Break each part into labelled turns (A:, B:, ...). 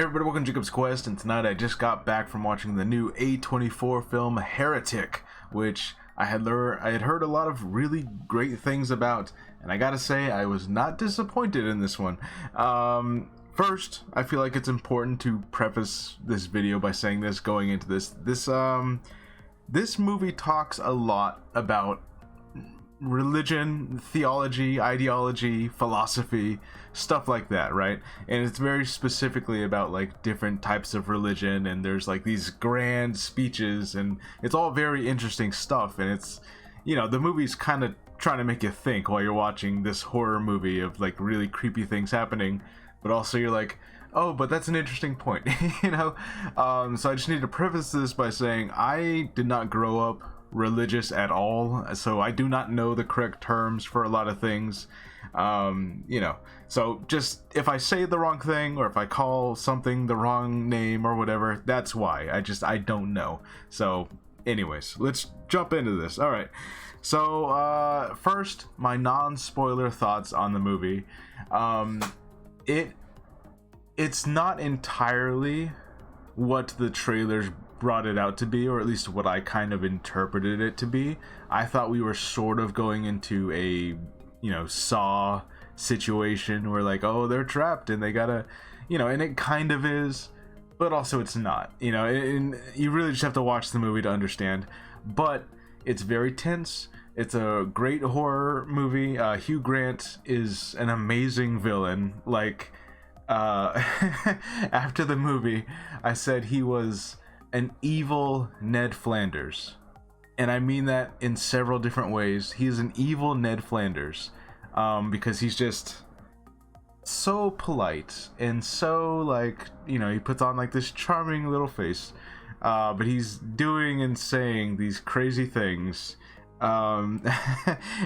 A: Hey everybody, welcome to Jacob's Quest, and tonight I just got back from watching the new A24 film Heretic, which I had heard a lot of really great things about, and I gotta say I was not disappointed in this one. First, I feel like it's important to preface this video by saying this going into this movie talks a lot about religion, theology, ideology, philosophy, stuff like that, right? And it's very specifically about like different types of religion, and there's like these grand speeches, and it's all very interesting stuff. And it's, you know, the movie's kind of trying to make you think while you're watching this horror movie of like really creepy things happening, but also you're like, oh, but that's an interesting point. You know. So I just need to preface this by saying I did not grow up religious at all, so I do not know the correct terms for a lot of things. You know, so just if I say the wrong thing or if I call something the wrong name or whatever, that's why. I don't know. So anyways, let's jump into this. All right, so first, my non-spoiler thoughts on the movie. It's not entirely what the trailers brought it out to be, or at least what I kind of interpreted it to be. I thought we were sort of going into a, you know, Saw situation where like, oh, they're trapped and they gotta, you know, and it kind of is, but also it's not, you know, and you really just have to watch the movie to understand. But it's very tense. It's a great horror movie. Hugh Grant is an amazing villain. Like, after the movie, I said he was an evil Ned Flanders, and I mean that in several different ways. He is an evil Ned Flanders, because he's just so polite and so, like, you know, he puts on like this charming little face, but he's doing and saying these crazy things, and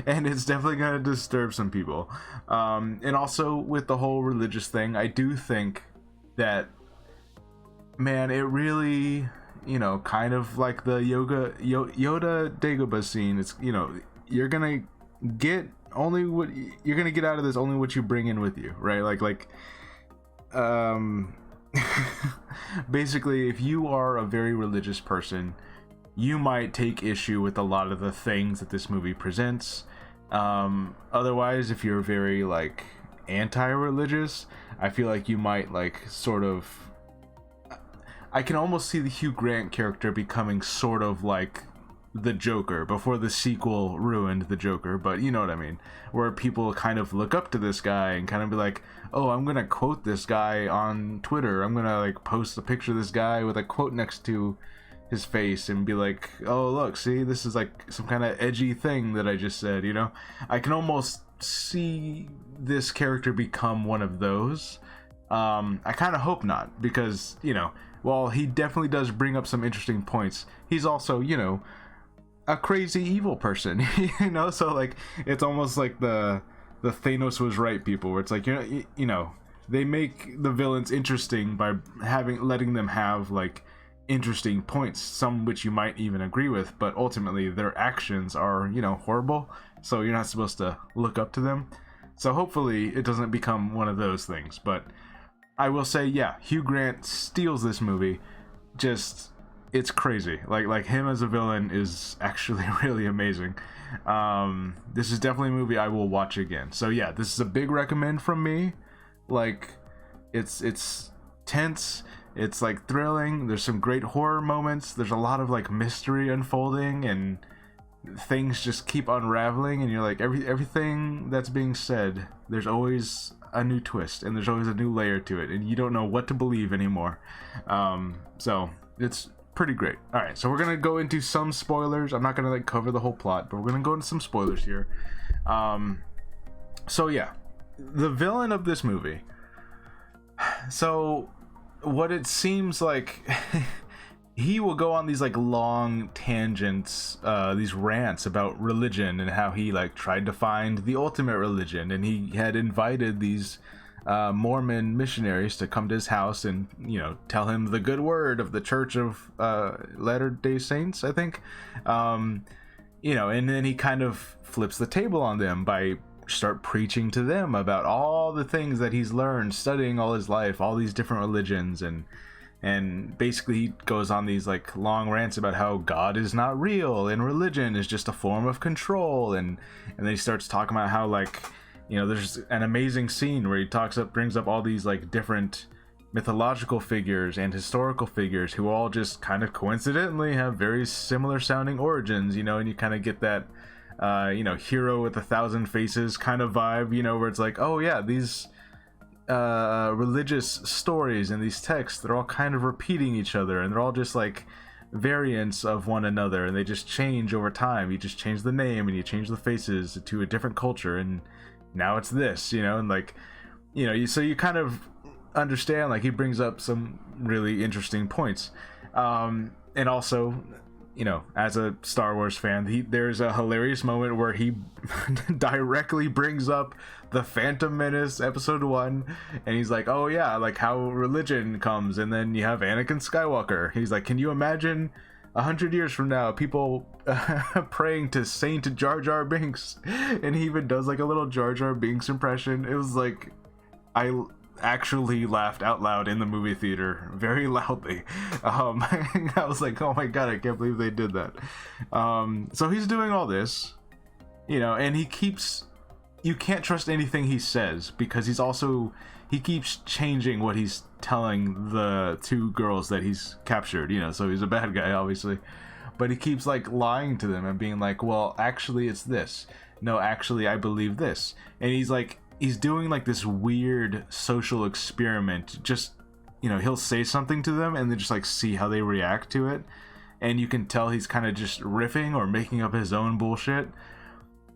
A: it's definitely gonna disturb some people. And also with the whole religious thing, I do think that, man, it really, you know, kind of like the Yoda Dagobah scene. It's, you know, you're gonna get only what you're gonna get out of this, only what you bring in with you, right? Like basically, if you are a very religious person, you might take issue with a lot of the things that this movie presents. Otherwise, if you're very like anti-religious, I feel like you might like sort of, I can almost see the Hugh Grant character becoming sort of like the Joker before the sequel ruined the Joker, but you know what I mean, where people kind of look up to this guy and kind of be like, oh, I'm gonna quote this guy on Twitter, I'm gonna like post a picture of this guy with a quote next to his face and be like, oh look, see, this is like some kind of edgy thing that I just said, you know. I can almost see this character become one of those. I kind of hope not, because, you know, while he definitely does bring up some interesting points, he's also, you know, a crazy evil person. You know, so like it's almost like the Thanos was right people, where it's like, you know, they make the villains interesting by letting them have like interesting points, some which you might even agree with, but ultimately their actions are, you know, horrible, so you're not supposed to look up to them. So hopefully it doesn't become one of those things. But I will say, yeah, Hugh Grant steals this movie. Just, it's crazy. Like him as a villain is actually really amazing. This is definitely a movie I will watch again. So yeah, this is a big recommend from me. Like, it's tense, it's like thrilling, there's some great horror moments, there's a lot of like mystery unfolding, and things just keep unraveling, and you're like, everything that's being said, there's always a new twist and there's always a new layer to it, and you don't know what to believe anymore. So it's pretty great. All right, so we're gonna go into some spoilers. I'm not gonna like cover the whole plot, but we're gonna go into some spoilers here. So yeah, the villain of this movie, so what it seems like, he will go on these like long tangents, these rants about religion and how he like tried to find the ultimate religion, and he had invited these Mormon missionaries to come to his house and, you know, tell him the good word of the Church of Latter-day Saints, I think. You know, and then he kind of flips the table on them by start preaching to them about all the things that he's learned studying all his life, all these different religions, and basically he goes on these like long rants about how God is not real and religion is just a form of control, and then he starts talking about how, like, you know, there's an amazing scene where he brings up all these like different mythological figures and historical figures who all just kind of coincidentally have very similar sounding origins, you know, and you kind of get that you know, hero with 1,000 faces kind of vibe, you know, where it's like, oh yeah, these religious stories and these texts, they're all kind of repeating each other, and they're all just like variants of one another, and they just change over time. You just change the name and you change the faces to a different culture, and now it's this, you know, and like, you know, so you kind of understand, like, he brings up some really interesting points, and also, you know, as a Star Wars fan, there's a hilarious moment where he directly brings up the Phantom Menace episode 1, and he's like, oh yeah, like how religion comes, and then you have Anakin Skywalker. He's like, can you imagine 100 years from now people praying to Saint Jar Jar Binks? And he even does like a little Jar Jar Binks impression. It was like, I actually laughed out loud in the movie theater very loudly. I was like, oh my god, I can't believe they did that. So he's doing all this, you know, and you can't trust anything he says, because he keeps changing what he's telling the 2 girls that he's captured, you know, so he's a bad guy obviously, but he keeps like lying to them and being like, well, actually it's this, no, actually I believe this, and he's doing like this weird social experiment. Just, you know, he'll say something to them and then just like see how they react to it, and you can tell he's kind of just riffing or making up his own bullshit,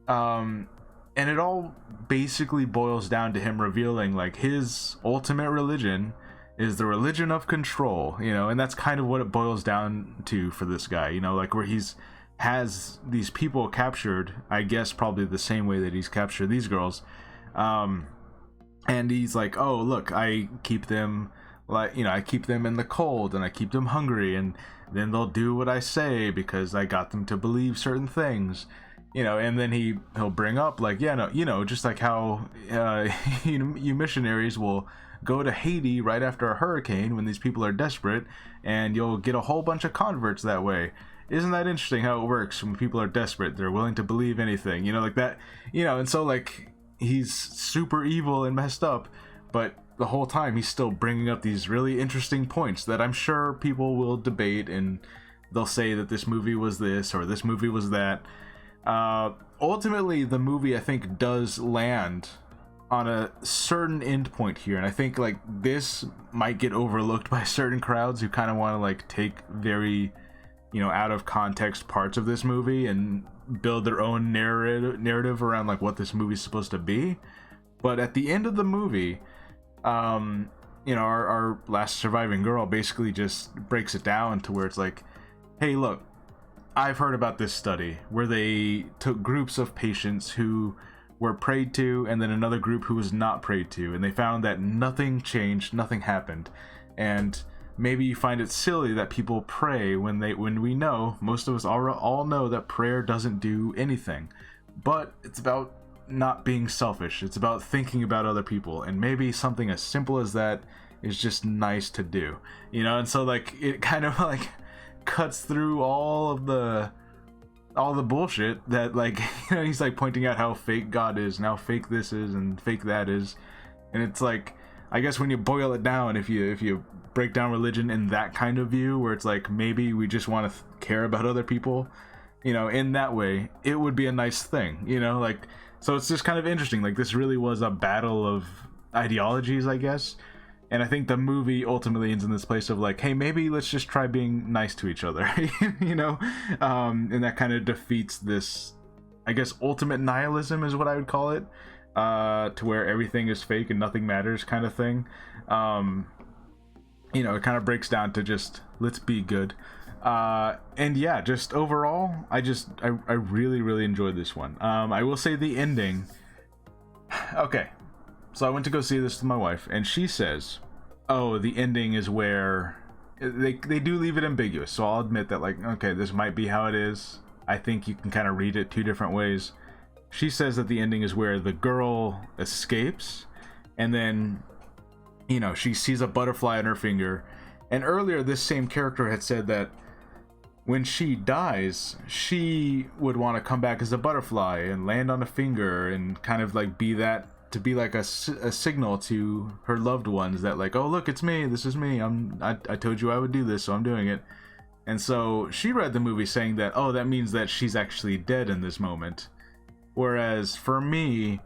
A: and it all basically boils down to him revealing like his ultimate religion is the religion of control, you know, and that's kind of what it boils down to for this guy, you know, like where has these people captured, I guess probably the same way that he's captured these girls. And he's like, oh look, I keep them, like, you know, I keep them in the cold and I keep them hungry, and then they'll do what I say because I got them to believe certain things, you know. And then he'll bring up like, yeah, no, you know, just like how you missionaries will go to Haiti right after a hurricane when these people are desperate, and you'll get a whole bunch of converts that way. Isn't that interesting how it works? When people are desperate, they're willing to believe anything, you know, like that, you know. And so like, he's super evil and messed up, but the whole time he's still bringing up these really interesting points that I'm sure people will debate, and they'll say that this movie was this or this movie was that. Ultimately, the movie, I think, does land on a certain end point here, and I think like this might get overlooked by certain crowds who kind of want to like take very, you know, out of context parts of this movie and build their own narrative around like what this movie's supposed to be. But at the end of the movie, you know, our last surviving girl basically just breaks it down to where it's like, hey, look, I've heard about this study where they took groups of patients who were prayed to and then another group who was not prayed to, and they found that nothing changed, nothing happened. And maybe you find it silly that people pray when we know, most of us all know that prayer doesn't do anything. But it's about not being selfish. It's about thinking about other people, and maybe something as simple as that is just nice to do, you know. And so like, it kind of like cuts through all the bullshit that, like, you know, he's like pointing out how fake God is and how fake this is and fake that is. And it's like, I guess when you boil it down, if you break down religion in that kind of view, where it's like, maybe we just want to care about other people, you know, in that way, it would be a nice thing, you know. Like, so it's just kind of interesting. Like, this really was a battle of ideologies, I guess. And I think the movie ultimately ends in this place of like, hey, maybe let's just try being nice to each other, you know? And that kind of defeats this, I guess, ultimate nihilism is what I would call it, to where everything is fake and nothing matters kind of thing. You know, it kind of breaks down to just, let's be good. And yeah, just overall, I really, really enjoyed this one. I will say the ending. Okay. So I went to go see this with my wife, and she says, oh, the ending is where they do leave it ambiguous. So I'll admit that, like, okay, this might be how it is. I think you can kind of read it 2 different ways. she says that the ending is where the girl escapes, and then, you know, she sees a butterfly on her finger. And earlier, this same character had said that when she dies, she would want to come back as a butterfly and land on a finger and kind of like be that, to be like a signal to her loved ones that like, oh look, it's me, this is me, I told you I would do this, so I'm doing it. And so she read the movie saying that, oh, that means that she's actually dead in this moment. Whereas for me,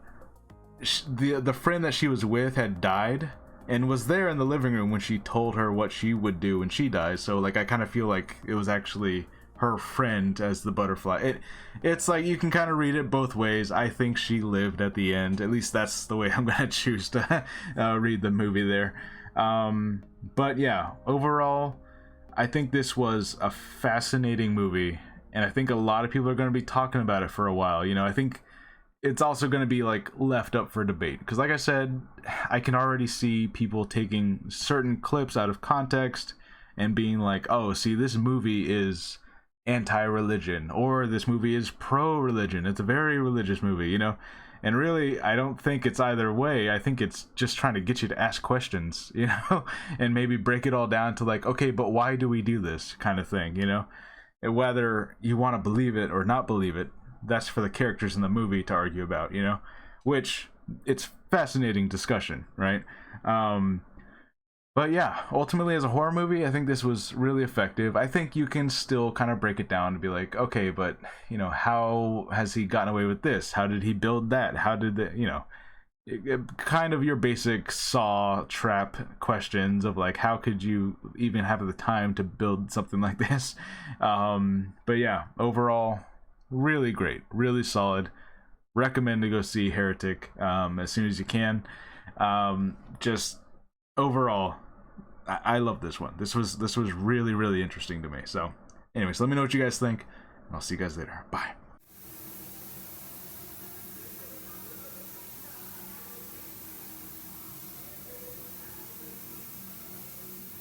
A: the friend that she was with had died and was there in the living room when she told her what she would do when she dies. So like I kind of feel like it was actually her friend as the butterfly. It's like you can kind of read it both ways. I think she lived at the end. At least that's the way I'm gonna choose to read the movie there. But yeah, overall, I think this was a fascinating movie, and I think a lot of people are going to be talking about it for a while. You know, I think it's also going to be like left up for debate because, like I said, I can already see people taking certain clips out of context and being like, oh, see, this movie is anti-religion, or this movie is pro-religion, it's a very religious movie, you know. And really, I don't think it's either way. I think it's just trying to get you to ask questions, you know, and maybe break it all down to like, okay, but why do we do this kind of thing, you know? And whether you want to believe it or not believe it, that's for the characters in the movie to argue about, you know, which it's fascinating discussion, right? But yeah, ultimately as a horror movie, I think this was really effective. I think you can still kind of break it down and be like, okay, but, you know, how has he gotten away with this? How did he build that? How did the, you know, kind of your basic Saw trap questions of like, how could you even have the time to build something like this? But yeah, overall, really great, really solid. Recommend to go see Heretic as soon as you can. Just overall, I love this one. This was really, really interesting to me. So anyways, let me know what you guys think, and I'll see you guys later. Bye.